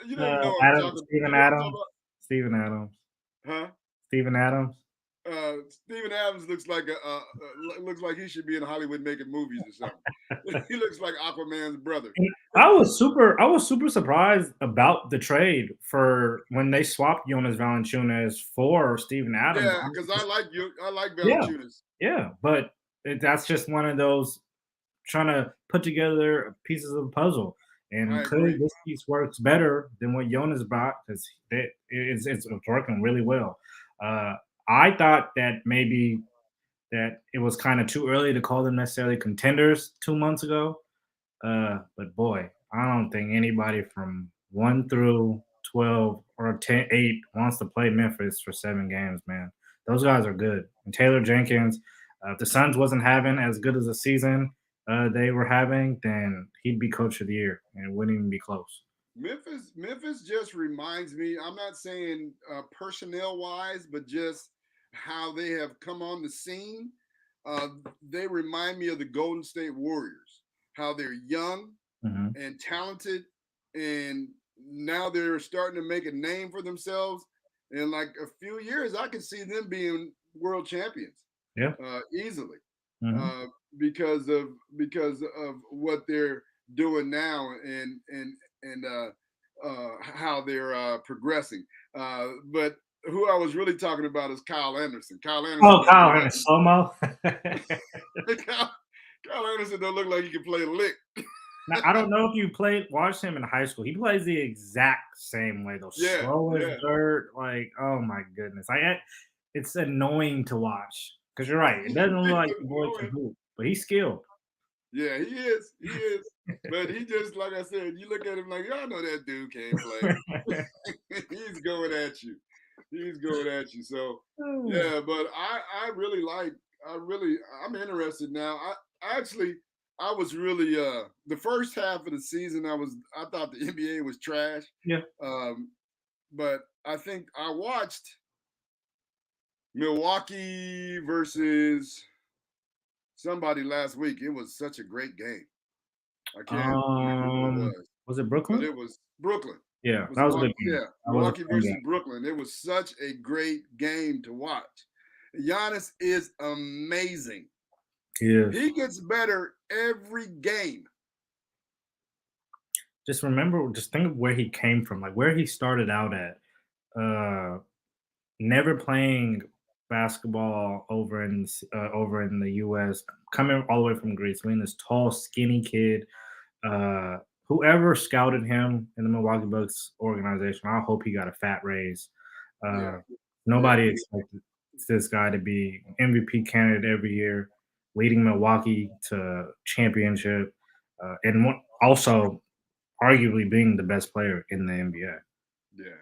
You don't know what I'm talking Steven about. Adams. Steven Adams. Huh? Steven Adams. Steven Adams looks like looks like he should be in Hollywood making movies or something. He looks like Aquaman's brother. I was super surprised about the trade for when they swapped Jonas Valanciunas for Steven Adams. Yeah, because I like Yeah, Valanciunas. yeah, but that's just one of those trying to put together pieces of a puzzle. I And clearly, agree. this piece works better than what Jonas brought because it's working really well. Uh, I thought that maybe that it was kind of too early to call them necessarily contenders 2 months ago. But boy, I don't think anybody from 1 through 12 or 10, 8 wants to play Memphis for 7 games, man. Those guys are good. And Taylor Jenkins, if the Suns wasn't having as good as a season they were having, then he'd be coach of the year and it wouldn't even be close. Memphis just reminds me. I'm not saying personnel wise, but just how they have come on the scene. They remind me of the Golden State Warriors. How they're young Mm-hmm. and talented, and now they're starting to make a name for themselves. In like a few years, I could see them being world champions. Yeah. Easily. Mm-hmm. Because of what they're doing now and how they're progressing. But who I was really talking about is Kyle Anderson. Kyle Anderson. Oh, Kyle Anderson, slow-mo. Kyle Anderson don't look like he can play a lick. Now, I don't know if you watched him in high school. He plays the exact same way, though. Yeah, Slow as yeah. dirt. Like, oh my goodness. It's annoying to watch. Because you're right. It doesn't look like the boy can hoop, but he's skilled. Yeah, he is. He is. But he just, like I said, you look at him like, y'all know that dude can't play. He's going at you. He's going at you. So, yeah, but I'm interested now. I was really the first half of the season I thought the NBA was trash. Yeah. But I think I watched Milwaukee versus somebody last week. It was such a great game. I can't remember who it was. Was it Brooklyn? But it was Brooklyn. Yeah, that was a good game. Yeah, Milwaukee versus Brooklyn. It was such a great game to watch. Giannis is amazing. He gets better every game. Just think of where he came from, like where he started out at. Never playing basketball over in the U.S., coming all the way from Greece, being this tall, skinny kid. Whoever scouted him in the Milwaukee Bucks organization, I hope he got a fat raise. Nobody expected this guy to be MVP candidate every year, leading Milwaukee to championship, and also arguably being the best player in the NBA. Yeah,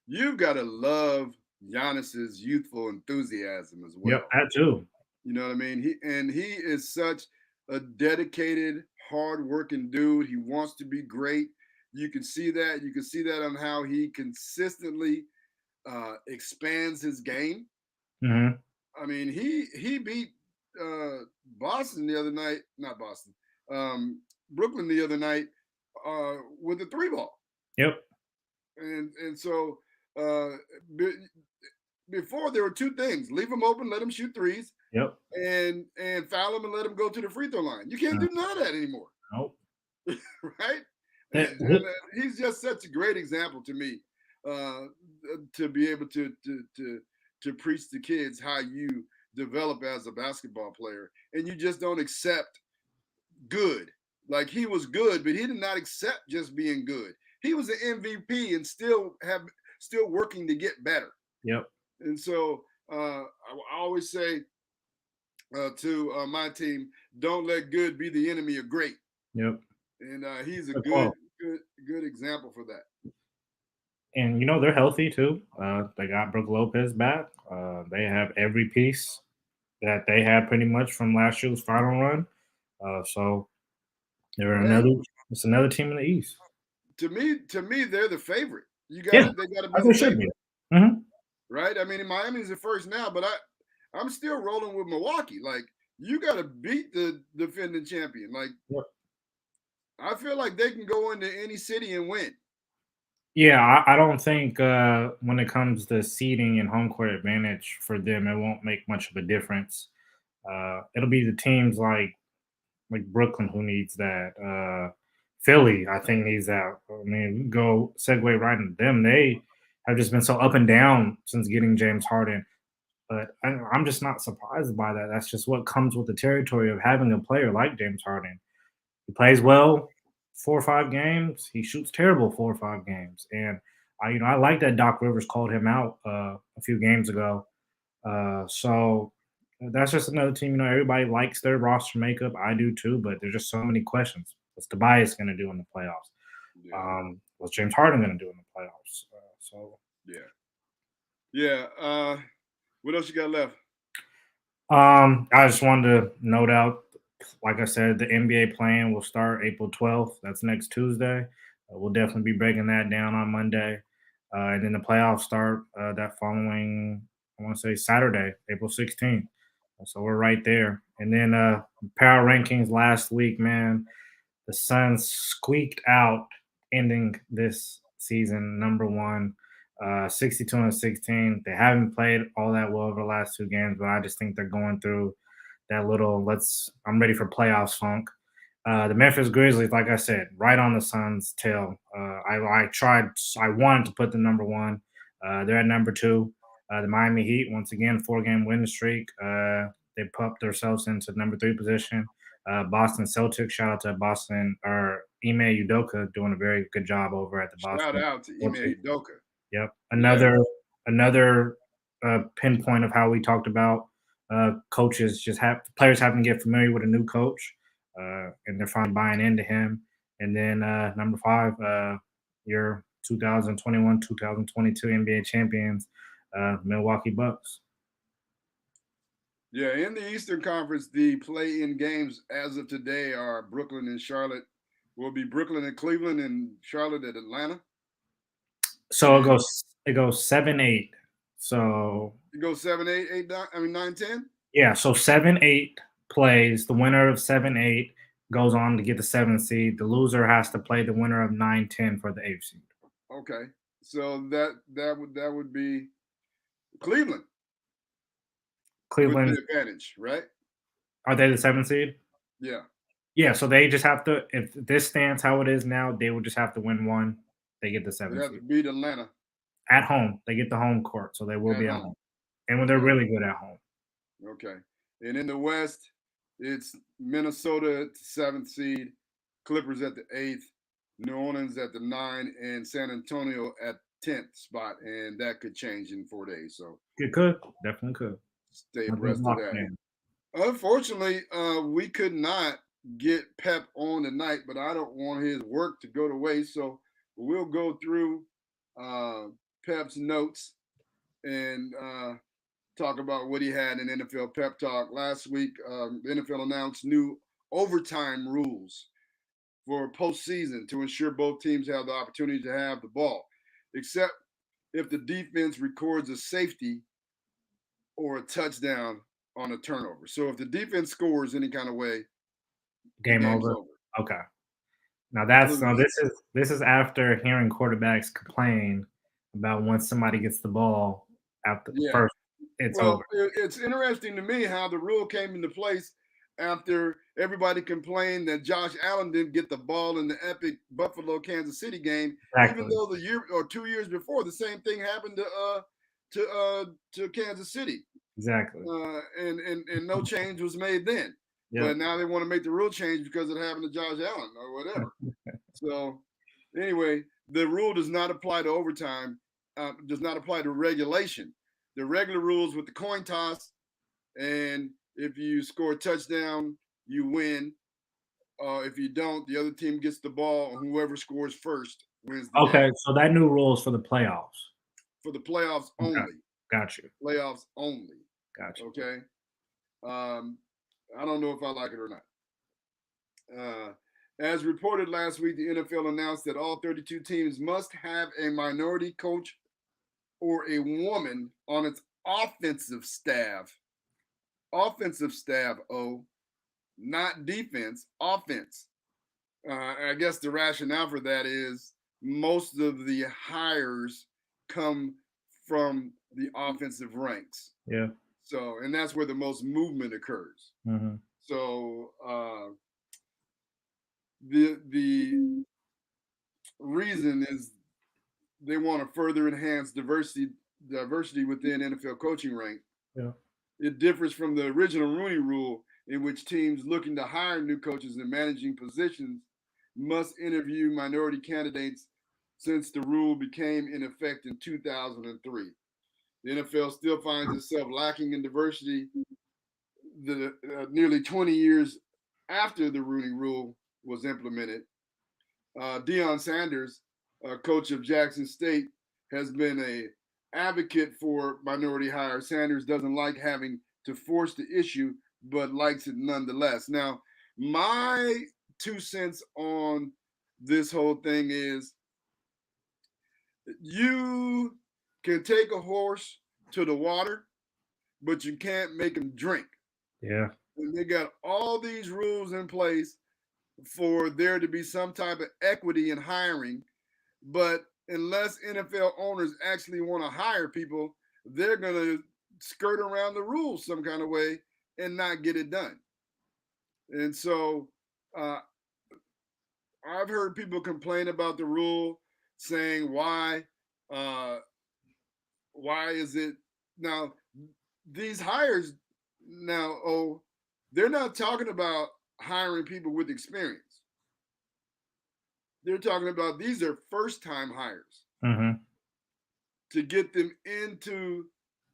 you've got to love Giannis's youthful enthusiasm as well. Yep, that too. You know what I mean? He is such a dedicated, hard-working dude. He wants to be great. You can see that. You can see that on how he consistently expands his game. Mm-hmm. I mean, he beat Boston the other night. Not Boston. Brooklyn the other night with the 3-ball. Yep. And so before there were two things: leave him open, let him shoot threes. Yep. And foul him and let him go to the free throw line. You can't do none of that anymore. Nope. Right? And he's just such a great example to me to be able to preach to kids how you develop as a basketball player, and you just don't accept good. Like he was good, but he did not accept just being good. He was an MVP and still working to get better. Yep. And so I always say to my team, don't let good be the enemy of great. Yep. And he's a good example for that. And they're healthy too. They got Brook Lopez back. They have every piece that they had pretty much from last year's final run. So they're another team in the East. To me, they're the favorite. They got to be the favorite. Mm-hmm. Right? I mean, Miami's the first now, but I'm still rolling with Milwaukee. Like, you got to beat the defending champion. Like, I feel like they can go into any city and win. Yeah, I don't think when it comes to seeding and home court advantage for them, it won't make much of a difference. It'll be the teams like Brooklyn who needs that. Philly, I think, needs that. I mean, we can go segue right into them. They have just been so up and down since getting James Harden. But I'm just not surprised by that. That's just what comes with the territory of having a player like James Harden. He plays well 4 or 5 games. He shoots terrible 4 or 5 games. And I like that Doc Rivers called him out a few games ago. So that's just another team. Everybody likes their roster makeup. I do too, but there's just so many questions. What's Tobias going to do in the playoffs? Yeah. What's James Harden going to do in the playoffs? Yeah. What else you got left? I just wanted to note out, like I said, the NBA playing will start April 12th. That's next Tuesday. We'll definitely be breaking that down on Monday. And then the playoffs start that following, I want to say Saturday, April 16th. So we're right there. And then power rankings last week, man, the Suns squeaked out, ending this season number one, 62-16. They haven't played all that well over the last 2 games, but I just think they're going through that little I'm ready for playoffs funk. The Memphis Grizzlies, like I said, right on the Suns' tail. I wanted to put them number one. They're at number two. The Miami Heat, once again, 4-game winning streak. They popped themselves into number 3 position. Boston Celtics, shout out to Boston, or Ime Udoka doing a very good job over at the Boston. Shout out to Ime Udoka. Yep. Another pinpoint of how we talked about coaches players having to get familiar with a new coach, and they're finally buying into him. And then number 5, your 2021-2022 NBA champions, Milwaukee Bucks. Yeah, in the Eastern Conference, the play-in games as of today are Brooklyn and Charlotte. Will be Brooklyn and Cleveland and Charlotte at Atlanta. So it goes 7-8. So it goes 7-8, 8-9. I mean 9-10. Yeah, so 7-8 plays. The winner of 7-8 goes on to get the 7th seed. The loser has to play the winner of 9-10 for the 8th seed. Okay, so that would be Cleveland. Cleveland with the advantage, right? Are they the 7th seed? Yeah. Yeah, so they just have to. If this stands how it is now, they would just have to win one. They get the 7th seed. They have to beat Atlanta at home. They get the home court, so they will be at home. And when they're really good at home. Okay. And in the West, it's Minnesota at the 7th seed, Clippers at the 8th, New Orleans at the 9th, and San Antonio at 10th spot. And that could change in 4 days. So it could. Definitely could. Stay abreast of that. Unfortunately, we could not get Pep on tonight, but I don't want his work to go to waste. So we'll go through Pep's notes and talk about what he had in NFL Pep Talk. Last week, the NFL announced new overtime rules for postseason to ensure both teams have the opportunity to have the ball, except if the defense records a safety or a touchdown on a turnover. So if the defense scores any kind of way, game over. Okay. Now this is after hearing quarterbacks complain about once somebody gets the ball after the first, it's over. It's interesting to me how the rule came into place after everybody complained that Josh Allen didn't get the ball in the epic Buffalo Kansas City game, even though the year or 2 years before the same thing happened to Kansas City. Exactly. And no change was made then. Yep. But now they want to make the rule change because it happened to Josh Allen or whatever. So anyway, the rule does not apply to overtime, does not apply to regulation. The regular rules with the coin toss, and if you score a touchdown, you win. If you don't, the other team gets the ball, and whoever scores first wins the game. So that new rule is for the playoffs. For the playoffs only. Okay. Got you. Playoffs only. Got you. Okay. I don't know if I like it or not. As reported last week, the NFL announced that all 32 teams must have a minority coach or a woman on its offensive staff. Offensive staff, not defense, offense. I guess the rationale for that is most of the hires come from the offensive ranks. Yeah. So, and that's where the most movement occurs. Mm-hmm. So, the reason is they want to further enhance diversity within NFL coaching rank. Yeah. It differs from the original Rooney Rule, in which teams looking to hire new coaches in managing positions must interview minority candidates since the rule became in effect in 2003. The NFL still finds itself lacking in diversity nearly 20 years after the Rooney Rule was implemented. Deion Sanders, coach of Jackson State, has been an advocate for minority hires. Sanders doesn't like having to force the issue, but likes it nonetheless. Now, my 2 cents on this whole thing is you can take a horse to the water, but you can't make him drink. Yeah. And they got all these rules in place for there to be some type of equity in hiring, but unless NFL owners actually want to hire people, they're going to skirt around the rules some kind of way and not get it done. And so I've heard people complain about the rule, saying why is it now these hires now, they're not talking about hiring people with experience. They're talking about these are first-time hires to get them into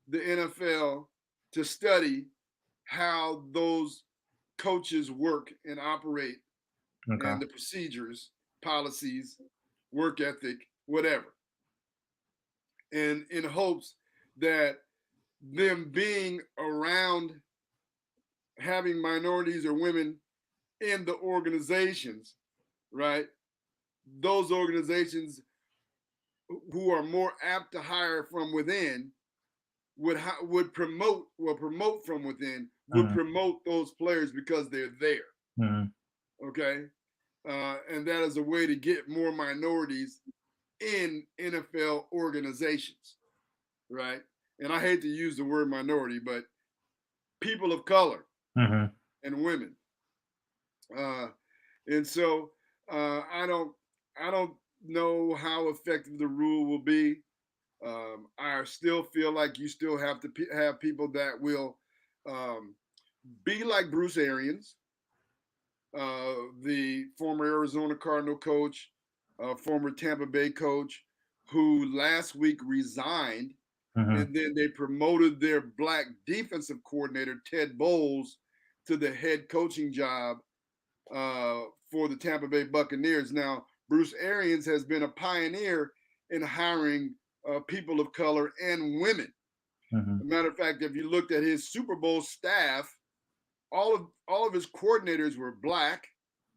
the NFL to study how those coaches work and operate and the procedures, policies, work ethic, whatever. And in hopes that them being around having minorities or women in the organizations, right? Those organizations who are more apt to hire from within would promote from within, would promote those players because they're there. Okay. And that is a way to get more minorities in NFL organizations, right? And I hate to use the word minority, but people of color and women. And so I don't know how effective the rule will be. I still feel like you still have to have people that will be like Bruce Arians, the former Arizona Cardinal coach, former Tampa Bay coach, who last week resigned, and then they promoted their black defensive coordinator, Ted Bowles, to the head coaching job for the Tampa Bay Buccaneers. Now, Bruce Arians has been a pioneer in hiring people of color and women. As a matter of fact, if you looked at his Super Bowl staff, all of his coordinators were black.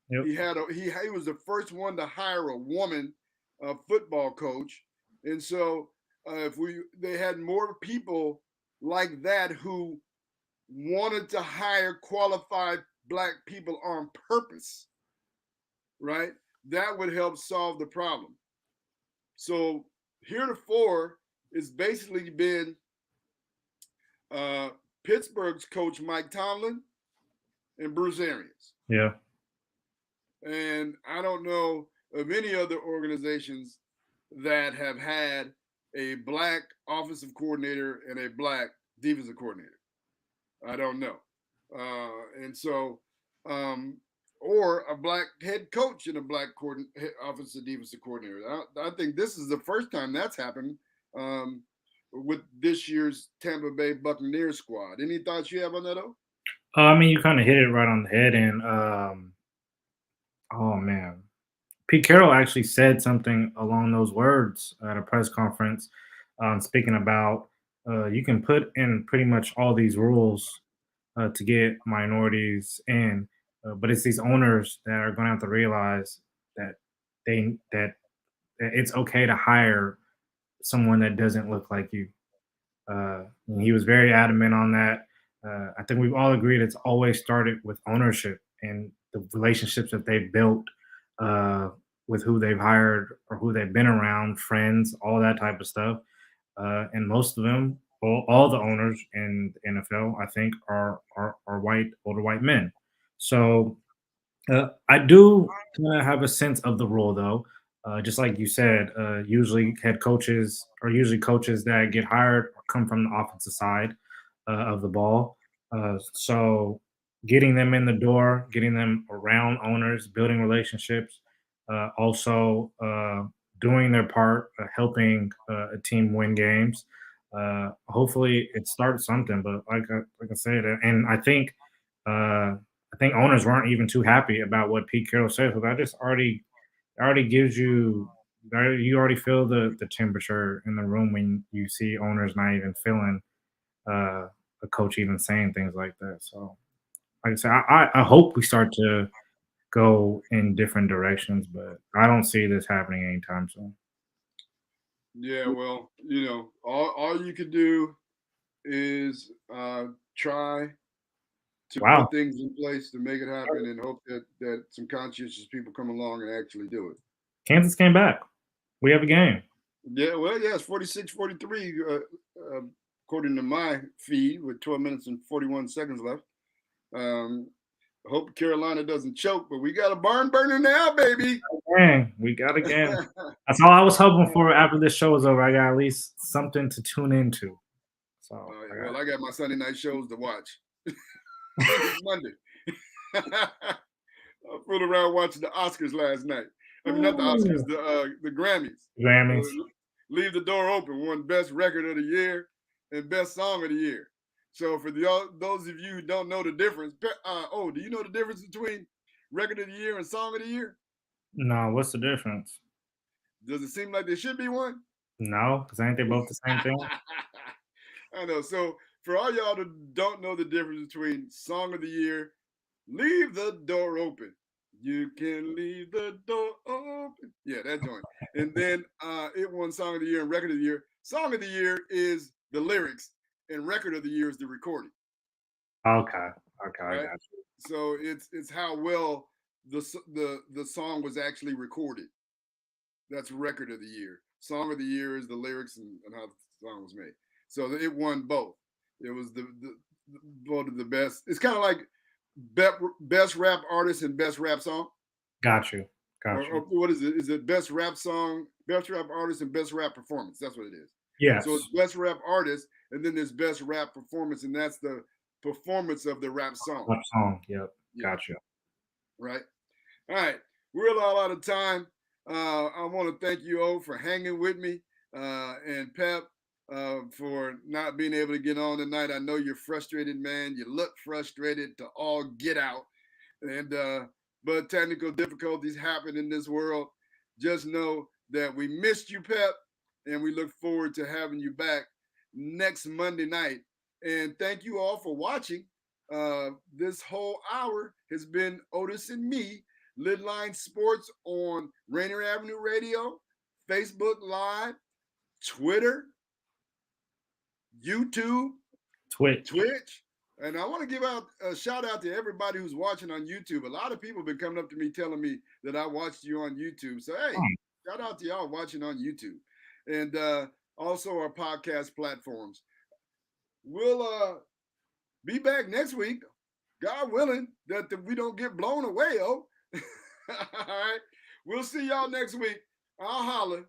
Yep. He was the first one to hire a woman football coach, and so they had more people like that who wanted to hire qualified black people on purpose, right? That would help solve the problem. So heretofore, it's basically been Pittsburgh's coach Mike Tomlin and Bruce Arians. Yeah. And I don't know of any other organizations that have had a black offensive coordinator and a black defensive coordinator. I don't know. And so, or a black head coach and a black offensive defensive coordinator. I think this is the first time that's happened with this year's Tampa Bay Buccaneers squad. Any thoughts you have on that, O? I mean, you kind of hit it right on the head. And, oh, man. Pete Carroll actually said something along those words at a press conference, speaking about you can put in pretty much all these rules to get minorities in, but it's these owners that are going to have to realize that that it's okay to hire someone that doesn't look like you. He was very adamant on that. I think we've all agreed it's always started with ownership and the relationships that they've built with who they've hired or who they've been around, friends, all that type of stuff. And most of them, all the owners in the NFL, I think, are older white men. So I do kind of have a sense of the role, though. Just like you said, usually head coaches or usually coaches that get hired come from the offensive side of the ball. So getting them in the door, getting them around owners, building relationships, also doing their part, helping a team win games. Hopefully, it starts something. But like I said, and I think owners weren't even too happy about what Pete Carroll said. So that just already gives you you already feel the temperature in the room when you see owners not even feeling a coach even saying things like that. So like I said, I hope we start to go in different directions, but I don't see this happening anytime soon. Yeah, well, all you can do is try to Wow, put things in place to make it happen and hope that some conscientious people come along and actually do it. Kansas came back. We have a game. Yeah, well, yeah, it's 46-43, according to my feed, with 12 minutes and 41 seconds left. I hope Carolina doesn't choke, but we got a barn burner now, baby. Dang, we got a game. That's all I was hoping for after this show is over. I got at least something to tune into. So Well, I got my Sunday night shows to watch. Monday. I fooled around watching the Oscars last night. I mean, not the Oscars, the Grammys. Grammys. Leave the Door Open won Best Record of the Year and Best Song of the Year. So for those of you who don't know the difference, do you know the difference between Record of the Year and Song of the Year? No, what's the difference? Does it seem like there should be one? No, because ain't they both the same thing? I know. So for all y'all that don't know the difference between Song of the Year, leave the door open. You can leave the door open. Yeah, that joint. And then it won Song of the Year and Record of the Year. Song of the Year is the lyrics, and Record of the Year is the recording. Okay, Right? I got you. So it's how well the song was actually recorded. That's Record of the Year. Song of the Year is the lyrics and how the song was made. So it won both. It was the both of the best. It's kind of like best rap artist and best rap song. Got you. Or what is it? Is it best rap song, best rap artist, and best rap performance? That's what it is. Yes. So it's best rap artist, and then there's best rap performance, and that's the performance of the rap song. Rap song. Yep. Yeah. Got you. Right. All right. We're all out of time. I want to thank you all for hanging with me and Pep for not being able to get on tonight. I know you're frustrated, man. You look frustrated to all get out. And but technical difficulties happen in this world. Just know that we missed you, Pep, and we look forward to having you back next Monday night. And thank you all for watching. This whole hour has been Otis and me, LidLine Sports on Rainier Avenue Radio, Facebook Live, Twitter, YouTube, Twitch. And I want to give out a shout out to everybody who's watching on YouTube. A lot of people have been coming up to me telling me that I watched you on YouTube. So, hey, shout out to y'all watching on YouTube. And also our podcast platforms. We'll be back next week, God willing, that we don't get blown away, All right. We'll see y'all next week. I'll holler.